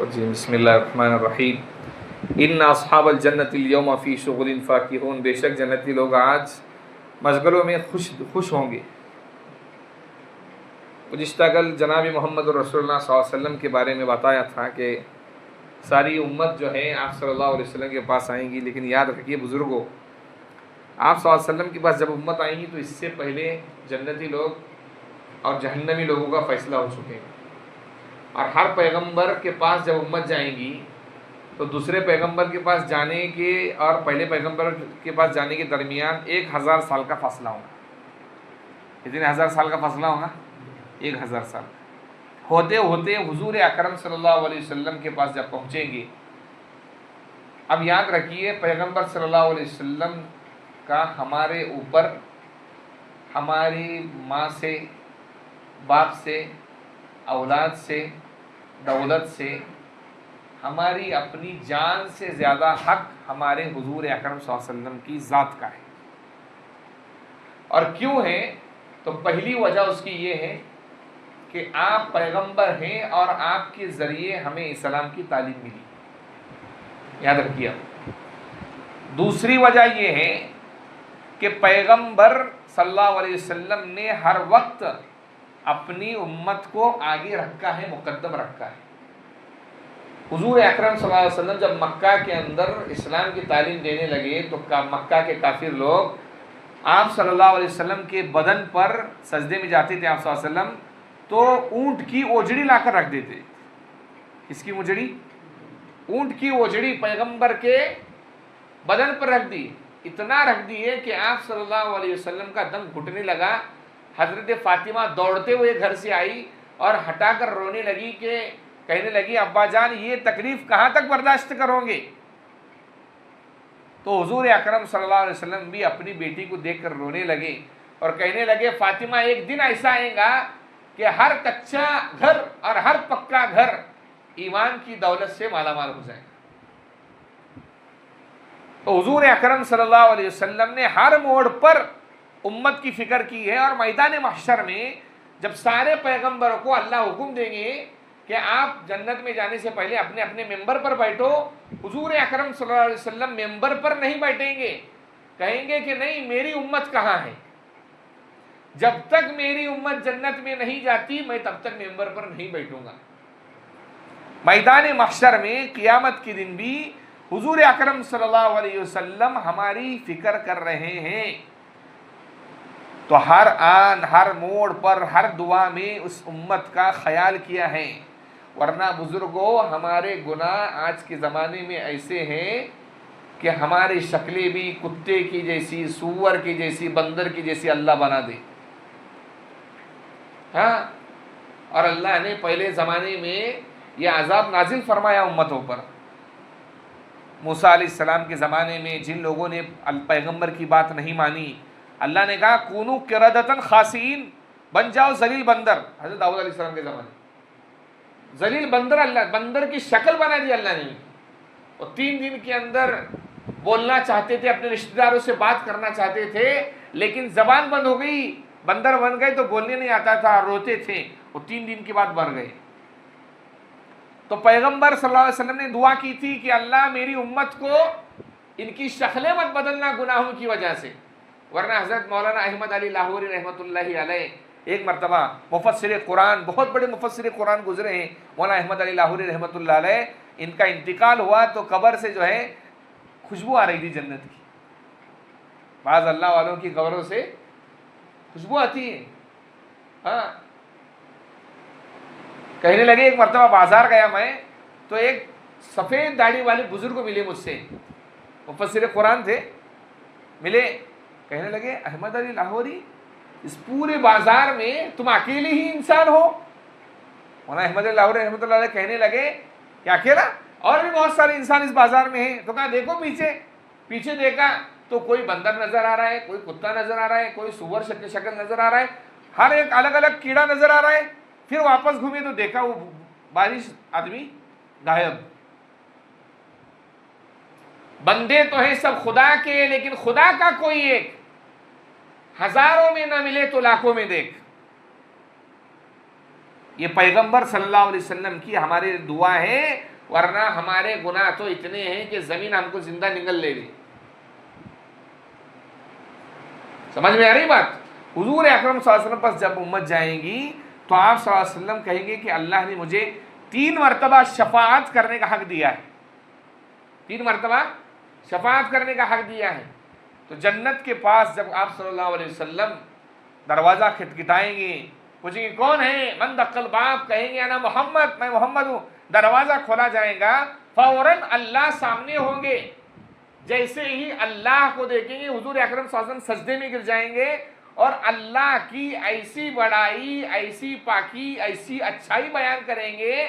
रजीम बिस्मिल्लाहिर्रहमानिर्रहीम इन्ना अस्हाबल जन्नतिल यौमा फ़ी शुग़ुलिन फ़ाकिहून। बेशक जन्नती लोग आज मशगलों में खुश होंगे। गुज़िश्ता कल जनाब मोहम्मद रसूलुल्लाह सल्लल्लाहु अलैहि वसल्लम के बारे में बताया था कि सारी उम्मत जो है आप सल्लल्लाहु अलैहि वसल्लम के पास आएंगी, लेकिन याद रखिए बुज़ुर्गों, आप सल्लल्लाहु अलैहि वसल्लम के पास जब उम्मत आएंगी तो इससे पहले जन्नती लोग और जहन्नमी लोगों का फ़ैसला हो चुके हैं। और हर पैगंबर के पास जब उम्मत जाएंगी तो दूसरे पैगंबर के पास जाने के और पहले पैगंबर के पास जाने के दरमियान 1000 साल का फासला होगा। कितने हज़ार साल का फासला होगा? 1000 साल। होते होते हुजूर अकरम सल्लल्लाहु अलैहि वसल्लम के पास जब पहुँचेंगे, अब याद रखिए पैगंबर सल्लल्लाहु अलैहि वसल्लम का हमारे ऊपर हमारी माँ से, बाप से, औलाद से, दौलत से, हमारी अपनी जान से ज़्यादा हक हमारे हुजूर अकरम सल्लल्लाहु अलैहि वसल्लम की ज़ात का है। और क्यों है? तो पहली वजह उसकी ये है कि आप पैगंबर हैं और आपके ज़रिए हमें इस्लाम की तालीम मिली। याद रखिए। दूसरी वजह ये है कि पैगंबर सल्लल्लाहु अलैहि वसल्लम ने हर वक्त अपनी उम्मत को आगे रखा है, मुकद्दम रखा है। हुजूर अकरम सल्लल्लाहु अलैहि वसल्लम जब मक्का के अंदर इस्लाम की तालीम देने लगे तो मक्का के काफिर लोग आप सल्लल्लाहु अलैहि वसल्लम के बदन पर सजदे में जाते थे। आप सल्लल्लाहु अलैहि वसल्लम तो ऊंट की ओजड़ी लाकर रख देते। किसकी ओजड़ी? ऊंट की ओजड़ी पैगंबर के बदन पर रख दी। इतना रख दिए कि आप सल्लल्लाहु अलैहि वसल्लम का दम घुटने लगा। हजरत फातिमा दौड़ते हुए घर से आई और हटाकर रोने लगी कि कहने लगी, अब्बा जान ये तकलीफ कहाँ तक बर्दाश्त करोगे? तो हुजूर अकरम सल्लल्लाहु अलैहि वसल्लम भी अपनी बेटी को देखकर रोने लगे और कहने लगे, फातिमा एक दिन ऐसा आएगा कि हर कच्चा घर और हर पक्का घर ईमान की दौलत से मालामाल हो जाएगा। तो हुजूर अकरम सल्लल्लाहु अलैहि वसल्लम ने हर मोड़ पर उम्मत की फिक्र की है। और मैदान महशर में जब सारे पैगंबरों को अल्लाह हुक्म देंगे कि आप जन्नत में जाने से पहले अपने अपने मेंबर पर बैठो, हुजूर अकरम सल्लल्लाहु अलैहि वसल्लम मेंबर पर नहीं बैठेंगे। कहेंगे कि नहीं, मेरी उम्मत कहाँ है? जब तक मेरी उम्मत जन्नत में नहीं जाती मैं तब तक मेंबर पर नहीं बैठूंगा। मैदान महशर में क़ियामत के दिन भी हुजूर अकरम सल्लल्लाहु अलैहि वसल्लम हमारी फिक्र कर रहे हैं। तो हर आन, हर मोड़ पर, हर दुआ में उस उम्मत का ख्याल किया है। वरना बुजुर्गों, हमारे गुनाह आज के ज़माने में ऐसे हैं कि हमारी शक्लें भी कुत्ते की जैसी, सूअर की जैसी, बंदर की जैसी अल्लाह बना दे। हाँ, और अल्लाह ने पहले ज़माने में यह अजाब नाजिल फरमाया उम्मतों पर। मूसा अलैहिस्सलाम के ज़माने में जिन लोगों ने पैगंबर की बात नहीं मानी, अल्लाह ने कहा कूनू किरदतन खासीन, बन जाओ जलील बंदर। हज़रत दाऊद अलैहिस्सलाम के ज़माने जलील बंदर, अल्लाह बंदर की शक्ल बना दी अल्लाह ने। और 3 दिन के अंदर बोलना चाहते थे, अपने रिश्तेदारों से बात करना चाहते थे, लेकिन जबान बंद हो गई। बंदर बन गए तो बोलने नहीं आता था, रोते थे। वो 3 दिन के बाद मर गए। तो पैगंबर सल्लल्लाहु अलैहि वसल्लम ने दुआ की थी कि अल्लाह मेरी उम्मत को इनकी शक्लें मत बदलना गुनाहों की वजह से। वरना हज़रत मौलाना अहमद अली लाहौरी रहमतुल्लाहि अलैह एक मरतबा मुफस्सिर कुरान, बहुत बड़े मुफस्सिर कुरान गुजरे हैं मौलाना अहमद अली लाहौरी रहमतुल्लाहि अलैह, इनका इंतकाल हुआ तो कब्र से जो है खुशबू आ रही थी जन्नत की। बाज़ अल्लाह वालों की कब्रों से खुशबू आती है। हाँ, कहने लगे, एक मरतबा बाजार गया मैं तो एक सफ़ेद दाढ़ी वाले बुजुर्ग मिले मुझसे, मुफस्सिर कुरान थे, मिले। कहने लगे, अहमद अली लाहौरी, इस पूरे बाजार में तुम अकेले ही इंसान हो? मौलाना अहमद अली लाहौरी रहमतुल्लाह अलैह कहने लगे कि अकेला? और भी बहुत सारे इंसान इस बाजार में हैं। तो कहा देखो पीछे। पीछे देखा तो कोई बंदर नजर आ रहा है, कोई कुत्ता नजर आ रहा है, कोई सुअर शक्ल नजर आ रहा है, हर एक अलग अलग कीड़ा नजर आ रहा है। फिर वापस घूमे तो देखा वो बारिश आदमी गायब। बंदे तो हैं सब खुदा के, लेकिन खुदा का कोई एक, हजारों में ना मिले तो लाखों में देख। ये पैगंबर सल्लल्लाहु अलैहि वसल्लम की हमारे दुआ है वरना हमारे गुनाह तो इतने हैं कि ज़मीन हमको जिंदा निगल ले रही। समझ में आ रही बात? हुजूर अकरम सल्लल्लाहु अलैहि वसल्लम पास जब उम्मत जाएंगी तो आप सल्लल्लाहु अलैहि वसल्लम कहेंगे कि अल्लाह ने मुझे 3 मरतबा शफाअत करने का हक दिया है, 3 मरतबा शफाअत करने का हक दिया है। तो जन्नत के पास जब आप सल्लल्लाहु अलैहि वसल्लम दरवाज़ा खटखटाएंगे, पूछेंगे कौन है, मन दक्कल बाप, कहेंगे अना मोहम्मद, मैं मोहम्मद हूँ, दरवाज़ा खोला जाएगा, फौरन अल्लाह सामने होंगे। जैसे ही अल्लाह को देखेंगे हुजूर अकरम सल्लल्लाहु अलैहि वसल्लम सजदे में गिर जाएंगे और अल्लाह की ऐसी बड़ाई, ऐसी पाकी, ऐसी अच्छाई बयान करेंगे।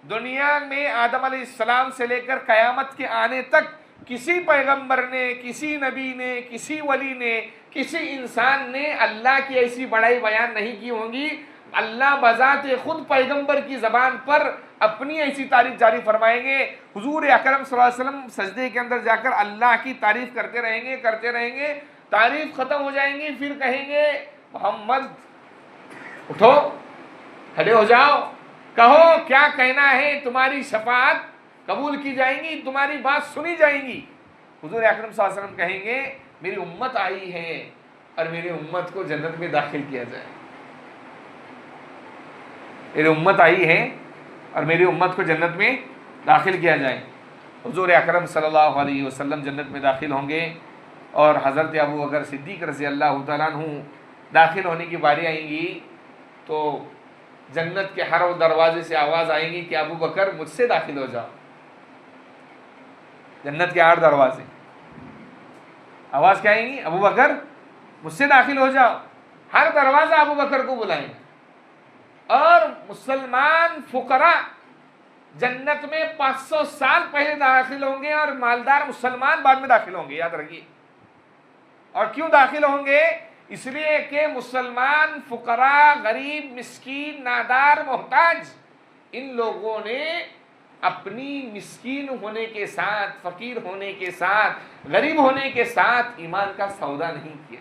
दुनिया में आदम अलैहिस्सलाम से लेकर क़यामत के आने तक किसी पैगंबर ने, किसी नबी ने, किसी वली ने, किसी इंसान ने अल्लाह की ऐसी बड़ाई बयान नहीं की होंगी। अल्लाह बजाते खुद पैगंबर की ज़बान पर अपनी ऐसी तारीफ जारी फरमाएंगे। हुजूर अकरम सल्लल्लाहु अलैहि वसल्लम सजदे के अंदर जाकर अल्लाह की तारीफ करते रहेंगे, तारीफ ख़त्म हो जाएंगी, फिर कहेंगे मोहम्मद उठो, खड़े हो जाओ, कहो क्या कहना है, तुम्हारी शफाअत कबूल की जाएंगी, तुम्हारी बात सुनी जाएंगी। हुजूर अकरम सल्लल्लाहु अलैहि वसल्लम कहेंगे मेरी उम्मत आई है और मेरी उम्मत को जन्नत में दाखिल किया जाए, मेरी उम्मत आई है और मेरी उम्मत को जन्नत में दाखिल किया जाए। हुजूर अकरम सल्लल्लाहु अलैहि वसल्लम जन्नत में दाखिल होंगे और हज़रत अबू बकर सिद्दीक़ रज़ी अल्लाह तआला अन्हु दाखिल होने की बारी आएंगी तो जन्नत के हर दरवाजे से आवाज़ आएगी कि अबू बकर मुझसे दाखिल हो जाओ। जन्नत के 8 दरवाजे, आवाज़ क्या आएंगी, अबू बकर मुझसे दाखिल हो जाओ। हर दरवाज़ा अबू बकर को बुलाएंगे और मुसलमान फुकरा जन्नत में 500 साल पहले दाखिल होंगे और मालदार मुसलमान बाद में दाखिल होंगे, याद रखिए। और क्यों दाखिल होंगे? इसलिए कि मुसलमान फुकरा, गरीब, मिस्कीन, नादार, मोहताज, इन लोगों ने अपनी मिस्कीन होने के साथ, फ़कीर होने के साथ, गरीब होने के साथ ईमान का सौदा नहीं किया,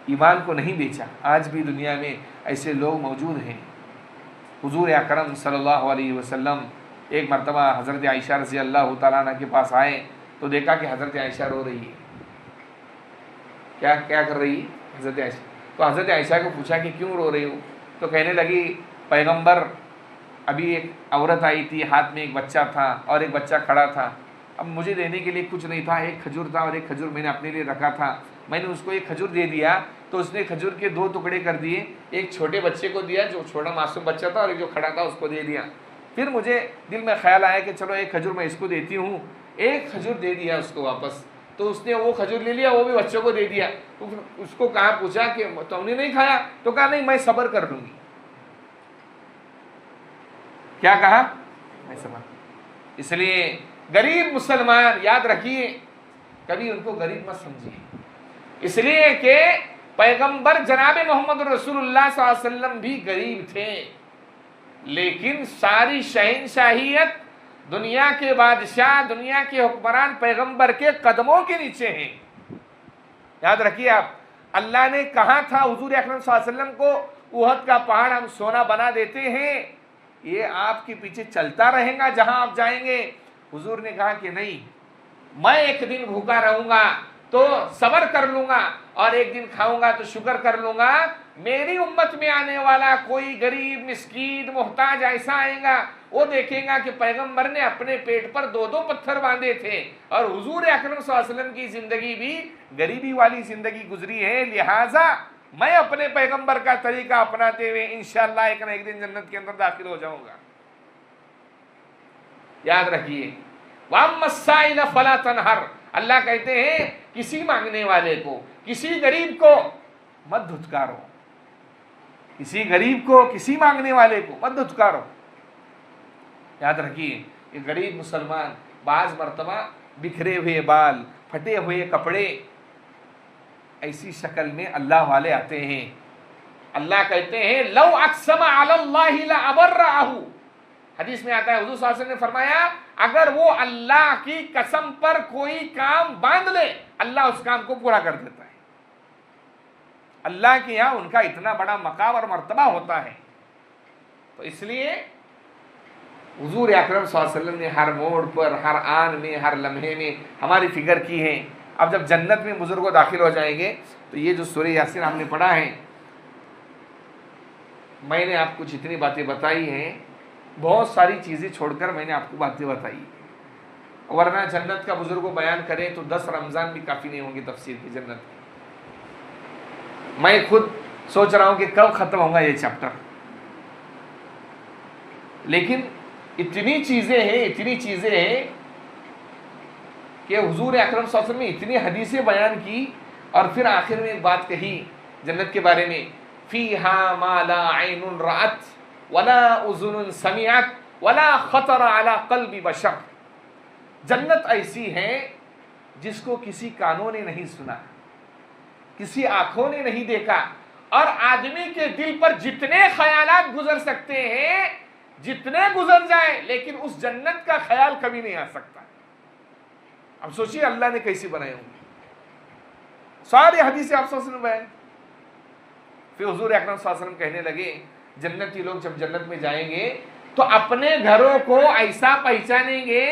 ईमान को नहीं बेचा। आज भी दुनिया में ऐसे लोग मौजूद हैं। हुजूर अकरम सल्लल्लाहु अलैहि वसल्लम एक मरतबा हज़रत आयशा रज़ी अल्लाह तआला अन्हा के पास आए तो देखा कि हज़रत आयशा रो रही है। क्या क्या कर रही है हज़रत आयशा? तो हज़रत आयशा को पूछा कि क्यों रो रही हो? तो कहने लगी पैगंबर, अभी एक औरत आई थी, हाथ में एक बच्चा था और एक बच्चा खड़ा था। अब मुझे देने के लिए कुछ नहीं था, एक खजूर था और एक खजूर मैंने अपने लिए रखा था। मैंने उसको एक खजूर दे दिया तो उसने खजूर के 2 टुकड़े कर दिए, एक छोटे बच्चे को दिया जो छोटा मासूम बच्चा था और एक जो खड़ा था उसको दे दिया। फिर मुझे दिल में ख्याल आया कि चलो एक खजूर मैं इसको देती हूँ, एक खजूर दे दिया उसको वापस। तो उसने वो खजूर ले लिया, वो भी बच्चों को दे दिया। तो उसको कहा, पूछा कि तुमने नहीं खाया? तो कहा नहीं, मैं सब्र कर लूँगी। क्या कहा? मैं सब्र। इसलिए गरीब मुसलमान, याद रखिए, कभी उनको गरीब मत समझिए। इसलिए कि पैगंबर जनाब मोहम्मद रसूलुल्लाह सल्लल्लाहु अलैहि वसल्लम भी गरीब थे, लेकिन सारी शहंशाहियत, दुनिया के बादशाह, दुनिया के हुक्मरान पैगंबर के कदमों के नीचे हैं। याद रखिए आप, अल्लाह ने कहा था हुजूर अकरम सल्लल्लाहु अलैहि वसल्लम को, उहद का पहाड़ हम सोना बना देते हैं, ये आपके पीछे चलता रहेगा जहां आप जाएंगे। हुजूर ने कहा कि नहीं, मैं एक दिन भूखा रहूंगा तो सब्र कर लूंगा और एक दिन खाऊंगा तो शुक्र कर लूंगा। मेरी उम्मत में आने वाला कोई गरीब, मिस्कीन, मोहताज ऐसा आएगा, वो देखेगा कि पैगंबर ने अपने पेट पर 2-2 पत्थर बांधे थे और हुजूर अकरम सल्लल्लाहु अलैहि वसल्लम की जिंदगी भी गरीबी वाली जिंदगी गुजरी है। लिहाजा मैं अपने पैगंबर का तरीका अपनाते हुए इंशाअल्लाह एक न एक दिन जन्नत के अंदर दाखिल हो जाऊंगा। याद रखिए, वाम्मस्साइल फला तनहर, अल्लाह कहते हैं किसी मांगने वाले को, किसी गरीब को मत धुतकारो, किसी गरीब को, किसी मांगने वाले को मत धुतकारो। याद रखिए, ये गरीब मुसलमान बाज मर्तबा बिखरे हुए बाल, फटे हुए कपड़े, ऐसी शक्ल में अल्लाह वाले आते हैं। अल्लाह कहते हैं लौ अक़सम अलल्लाहि लअबर्रहु, हदीस में आता है हुजूर सल्लल्लाहु अलैहि वसल्लम ने फरमाया, अगर वो अल्लाह की कसम पर कोई काम बांध ले, अल्लाह उस काम को पूरा कर देता है। अल्लाह के यहाँ उनका इतना बड़ा मकाम और मर्तबा होता है। तो इसलिए हुजूर अकरम सल्लल्लाहु अलैहि वसल्लम ने हर मोड़ पर, हर आन में, हर लम्हे में हमारी फिक्र की है। अब जब जन्नत में बुजुर्गों दाखिल हो जाएंगे तो ये जो सूरह यासीन हमने पढ़ा है, मैंने आपको जितनी बातें बताई हैं, बहुत सारी चीज़ें छोड़कर मैंने आपको बातें बताई, वरना जन्नत का बुजुर्गों बयान करें तो 10 रमज़ान भी काफ़ी नहीं होंगे तफसीर की जन्नत की। मैं खुद सोच रहा हूँ कि कब ख़त्म होगा ये चैप्टर, लेकिन इतनी चीज़ें हैं कि हुजूर अकरम सल्लल्लाहु अलैहि वसल्लम ने इतनी हदीसें बयान की और फिर आखिर में एक बात कही जन्नत के बारे में, फ़ीहा मा ला ऐनुन रअत वला उज़ुनुन समिअत वला ख़तर अला क़ल्बि बशर। जन्नत ऐसी है जिसको किसी कानों ने नहीं सुना, किसी आंखों ने नहीं देखा, और आदमी के दिल पर जितने ख्यालात गुजर सकते हैं, जितने गुजर जाए, लेकिन उस जन्नत का ख्याल कभी नहीं आ सकता। अब सोचिए अल्लाह ने कैसी बनाई होंगी, सारी हदीसें आप सल्लल्लाहु अलैहि वसल्लम बयान। फिर हुजूर अकरम सल्लल्लाहु अलैहि वसल्लम कहने लगे, जन्नती लोग जब जन्नत में जाएंगे तो अपने घरों को ऐसा पहचानेंगे,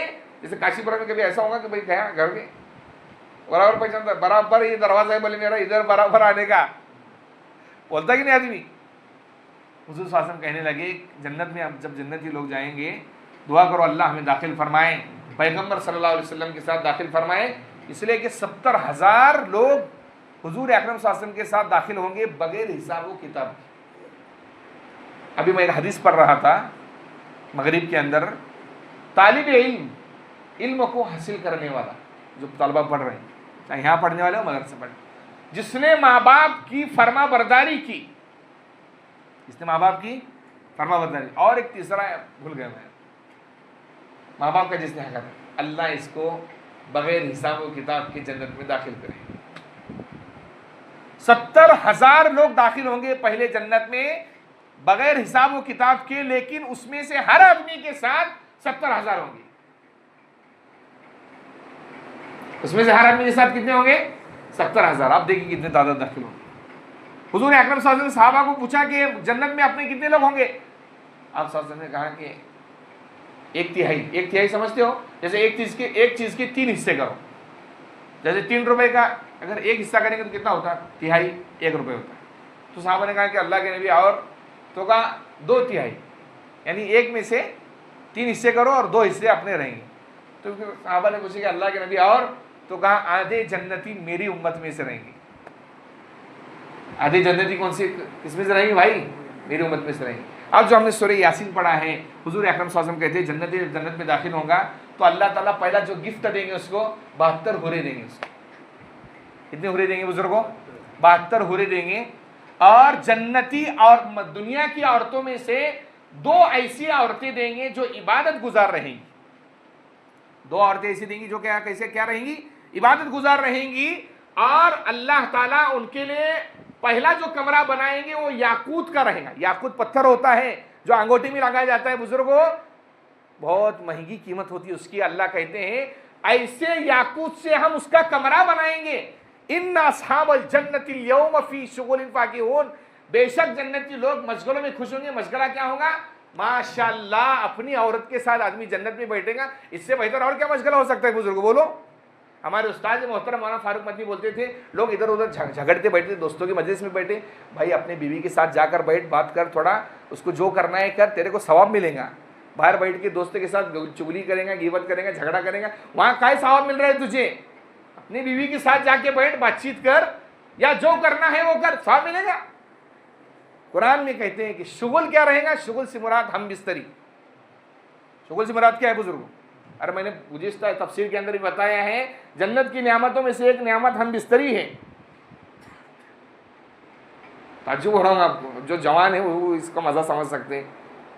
जैसे काशीपुरा में कभी ऐसा होगा कि भाई गया घर के बराबर पहचानता, बराबर ये दरवाजा है, बोले मेरा इधर बराबर आने का, बोलता कि नहीं आदमी। हुजूर सल्लल्लाहु अलैहि वसल्लम कहने लगे, जन्नत में अब जब जन्नती लोग जाएंगे दुआ करो अल्लाह हमें दाखिल फरमाए, पैगंबर सल्लल्लाहु अलैहि वसल्लम के साथ दाखिल फरमाए, इसलिए कि 70,000 लोग हुजूर अकरम सल्लल्लाहु अलैहि वसल्लम के साथ दाखिल होंगे बगैर हिसाब व किताब। अभी मैं एक हदीस पढ़ रहा था मगरिब के अंदर, तालिब इल्म को हासिल करने वाला, जो तलबा पढ़ रहे हैं, चाहे यहाँ पढ़ने वाले हो मदरसे पढ़, जिसने माँ बाप की फर्मा बरदारी की, जिसने माँ बाप की फर्मा बरदारी, और एक तीसरा भूल गया मैं, माँ बाप का जिसने हक है, अल्लाह इसको बगैर हिसाब व किताब की जन्नत में दाखिल करे। 70,000 लोग दाखिल होंगे पहले जन्नत में बगैर हिसाब व किताब के, लेकिन उसमें से हर आदमी के साथ 70,000 होंगे। उसमें से हर आदमी के साथ कितने होंगे? 70,000। आप देखिए कितने तादाद दाखिल होंगे। हुजूर अकरम सल्लल्लाहु अलैहि वसल्लम ने सहाबा को पूछा कि जन्नत में अपने कितने लोग होंगे? आप सल्लल्लाहु अलैहि वसल्लम ने कहा कि एक तिहाई समझते हो, जैसे एक चीज के 3 हिस्से करो, जैसे 3 रुपए का अगर एक हिस्सा करेंगे तो कितना होता है? तिहाई 1 रुपये होता है। तो साहबा ने कहा कि अल्लाह के नबी, और तो कहा 2 तिहाई, यानी 1 में से 3 हिस्से करो और 2 हिस्से अपने रहेंगे। तो साहबा ने पूछा कि अल्लाह के नबी और, तो कहा आधे जन्नती मेरी उम्मत में से रहेंगे। आधे जन्नती कौन सी किसमें से रहेंगे भाई? मेरी उम्मत में से रहेंगे। अब जो हमने सूरह यासीन पढ़ा है, हुजूर अकरम सल्लल्लाहु अलैहि वसल्लम कहते हैं जन्नत में दाखिल होगा तो अल्लाह ताला पहला जो गिफ्ट देंगे उसको 72 हुरे देंगे। उसको कितने हुरे देंगे बुजुर्गों? 72 हुरे देंगे। और जन्नती और दुनिया की औरतों में से 2 ऐसी औरतें देंगे जो इबादत गुजार रहेंगी। 2 औरतें ऐसी देंगी जो क्या रहेंगी? इबादत गुजार रहेंगी। और अल्लाह ताला उनके लिए पहला जो कमरा बनाएंगे वो याकूत का रहेगा। याकूत पत्थर होता है जो अंगूठी में लगाया जाता है बुजुर्गों, बहुत महंगी कीमत होती है उसकी। अल्लाह कहते हैं ऐसे याकूत से हम उसका कमरा बनाएंगे। इन्ना अस्हाबल जन्नतिल यौम फी शुगुलिन फाकिहून, बेशक जन्नती लोग मशगलों में खुश होंगे। मशगला क्या होगा? माशाअल्लाह, अपनी औरत के साथ आदमी जन्नत में बैठेगा, इससे बेहतर और क्या मशगला हो सकता है बुजुर्गों? बोलो। हमारे उस्ताद मोहतरम मौलाना फारूक मदनी बोलते थे, लोग इधर उधर झगड़ते बैठे, दोस्तों की मजलिस में बैठे, भाई अपने बीवी के साथ जाकर बैठ, बात कर, थोड़ा उसको जो करना है कर, तेरे को सवाब मिलेगा। बाहर बैठ के दोस्तों के साथ चुगली करेंगे, गिबत करेंगे, झगड़ा करेंगे, वहाँ काय सवाब मिल रहा है तुझे? अपनी बीवी के साथ जाके बैठ, बातचीत कर, या जो करना है वो कर, सवाब मिलेगा। कुरान में कहते हैं कि शुगुल क्या रहेगा? शुगुल से मुराद हम बिस्तरी। शुगुल से मुराद क्या है बुजुर्गों? अरे मैंने गुज़िश्ता तफसीर के अंदर भी बताया है, जन्नत की नियामतों में से एक नियामत हम बिस्तरी है। ताज्जुब हो रहा हूँ आपको, जो जवान है वो इसका मज़ा समझ सकते हैं,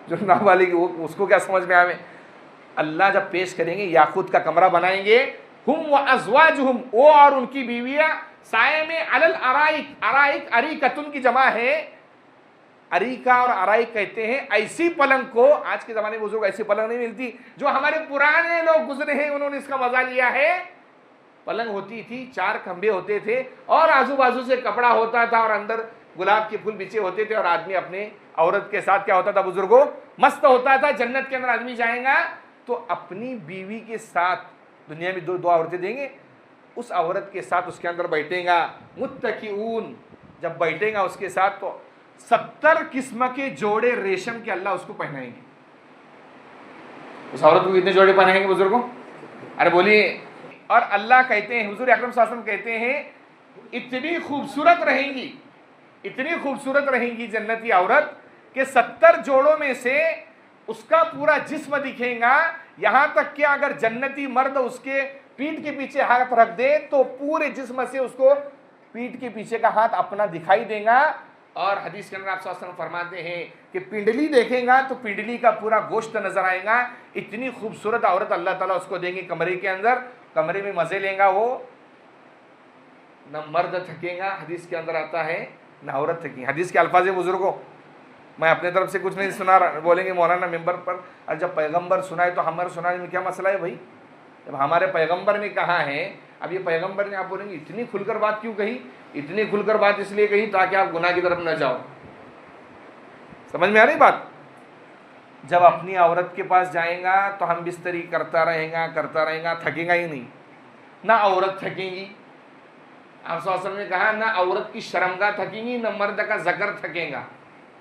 जो नाबालिग वो उसको क्या समझ में आवे। अल्लाह जब पेश करेंगे, याकूत का कमरा बनाएंगे, हुम व अज़वाजुहुम, वो और उनकी बीवियाँ, साये में अलल अराइक, अराइक अरीकतुन की जमा है। अरीका और अराइक कहते हैं ऐसी पलंग को, आज के ज़माने में बुजुर्ग ऐसी पलंग नहीं मिलती, जो हमारे पुराने लोग गुजरे हैं उन्होंने इसका मजा लिया है। पलंग होती थी, 4 खंभे होते थे और आजू बाजू से कपड़ा होता था और अंदर गुलाब के फूल बिछे होते थे और आदमी अपने औरत के साथ क्या होता था बुजुर्गों, मस्त होता था। जन्नत के अंदर आदमी जाएगा तो अपनी बीवी के साथ, दुनिया में दो औरतें देंगे, उस औरत के साथ उसके अंदर बैठेगा, मुत्तकीऊन, जब बैठेगा उसके साथ तो 70 किस्म के जोड़े रेशम के अल्लाह उसको पहनाएंगे। उस औरत को कितने जोड़े पहनाएंगे बुजुर्गों? अरे बोलिए। और अल्लाह कहते हैं, हुजूर अकरम सल्लल्लाहु अलैहि वसल्लम कहते हैं, इतनी खूबसूरत रहेंगी, इतनी खूबसूरत रहेंगी जन्नती औरत कि 70 जोड़ों में से उसका पूरा जिस्म दिखेगा। यहां तक कि अगर जन्नती मर्द उसके पीठ के पीछे हाथ रख दे तो पूरे जिस्म से उसको पीठ के पीछे का हाथ अपना दिखाई देगा। और हदीस के अंदर आप सल्लल्लाहु अलैहि वसल्लम फरमाते हैं कि पिंडली देखेगा तो पिंडली का पूरा गोश्त नजर आएगा। इतनी खूबसूरत औरत अल्लाह ताला उसको देंगे कमरे के अंदर, कमरे में मजे लेगा वो, न मर्द थकेगा, हदीस के अंदर आता है, न औरत थकेगी। हदीस के अल्फाज है बुजुर्गों, मैं अपने तरफ से कुछ नहीं सुना रहा, बोलेंगे मौलाना मेंबर पर, और जब पैगंबर सुनाए तो हमारे सुनाने में क्या मसला है भाई? जब हमारे पैगंबर ने कहा है, अब ये पैगंबर ने, आप बोलेंगे इतनी खुलकर बात क्यों कही? इतनी खुलकर बात इसलिए कही ताकि आप गुनाह की तरफ न जाओ। समझ में आ रही बात? जब अपनी औरत के पास जाएगा तो हम बिस्तरी करता रहेगा, थकेगा ही नहीं, ना औरत थकेगी। आप सल्लल्लाहु अलैहि वसल्लम ने कहा ना औरत की शर्मगाह थकेगी, ना मर्द का ज़कर थकेगा।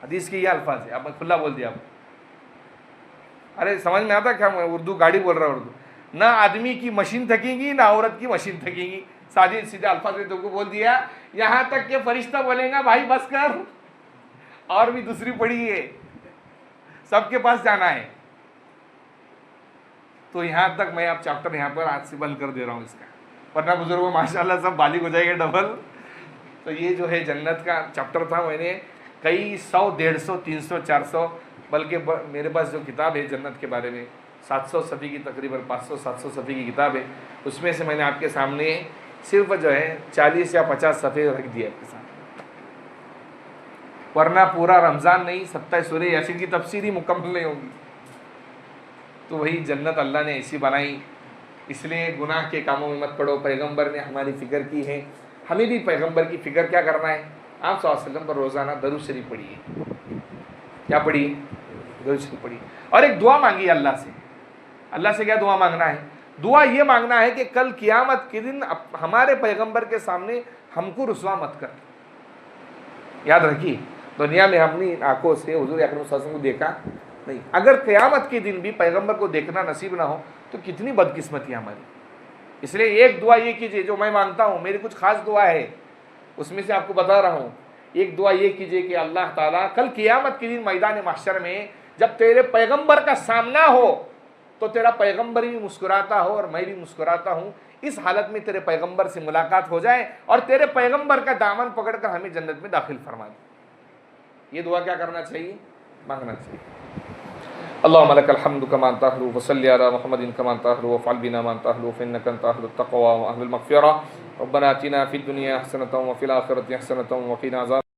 हदीस के ये अल्फाज है, आपने खुला बोल दिया। आप अरे समझ में आता क्या? मैं उर्दू गाड़ी बोल रहा हूँ, उर्दू। ना आदमी की मशीन थकेगी, ना औरत की मशीन थकेगी। सादे सीधे अल्फाज में तुमको बोल दिया। यहाँ तक कि फरिश्ता बोलेगा भाई बस कर, और भी दूसरी पड़ी है, सबके पास जाना है। तो यहाँ तक मैं आप चैप्टर यहाँ पर आज से बंद कर दे रहा हूँ इसका, वरना बुजुर्गों माशाल्लाह सब बालिग हो जाएगा डबल। तो ये जो है जन्नत का चैप्टर था, मैंने कई 100, 150, 300, 400, बल्कि मेरे पास जो किताब है जन्नत के बारे में 700 सफ़ी की, तकरीबन 500-700 सफ़ी की किताब है, उसमें से मैंने आपके सामने सिर्फ जो है 40 या 50 सफ़े रख दिए आपके सामने, वरना पूरा रमज़ान नहीं 27 सूरह यासीन की तफसीर ही मुकम्मल नहीं होगी। तो वही जन्नत अल्लाह ने ऐसी बनाई, इसलिए गुनाह के कामों में मत पड़ो। पैगंबर ने हमारी फ़िक्र की है, हमें भी पैगंबर की फ़िक्र क्या करना है? आप सल्लल्लाहु अलैहि वसल्लम पर रोज़ाना दरूद शरीफ पढ़िए। क्या पढ़िए? दरूद शरीफ पढ़िए। और एक दुआ मांगी अल्लाह से। अल्लाह से क्या दुआ मांगना है? दुआ ये मांगना है कि कल क़ियामत के दिन हमारे पैगंबर के सामने हमको रुसवा मत कर। याद रखिए, दुनिया में हमने आंखों से हुजूर अकरम सल्लल्लाहु अलैहि वसल्लम को देखा नहीं, अगर क़यामत के दिन भी पैगंबर को देखना नसीब ना हो तो कितनी बदकिस्मती हमारी। इसलिए एक दुआ ये कीजिए जो मैं मांगता हूँ, मेरी कुछ खास दुआ है, उसमें से आपको बता रहा हूँ। एक दुआ ये कीजिए कि अल्लाह ताला कल क़ियामत के दिन मैदान महशर में जब तेरे पैगंबर का सामना हो तो तेरा पैगंबर भी मुस्कुराता हो और मैं भी मुस्कुराता हूँ, इस हालत में तेरे पैगंबर से मुलाकात हो जाए और तेरे पैगंबर का दामन पकड़कर हमें जन्नत में दाखिल फरमा दे। ये दुआ क्या करना चाहिए? मांगना चाहिए। अल्लाहुम्मा लकल हम्दु कमा तहलु वसल्लि अला मुहम्मदिन कमा तहलु वफ़अल बिना मा तहलु फ़इन्नका अंता अहलुत तक़वा व अहलुल मग़फ़िरह। रब्बना आतिना फ़िद दुनिया हसनतन व फ़िल आख़िरति हसनतन व क़िना अज़ाब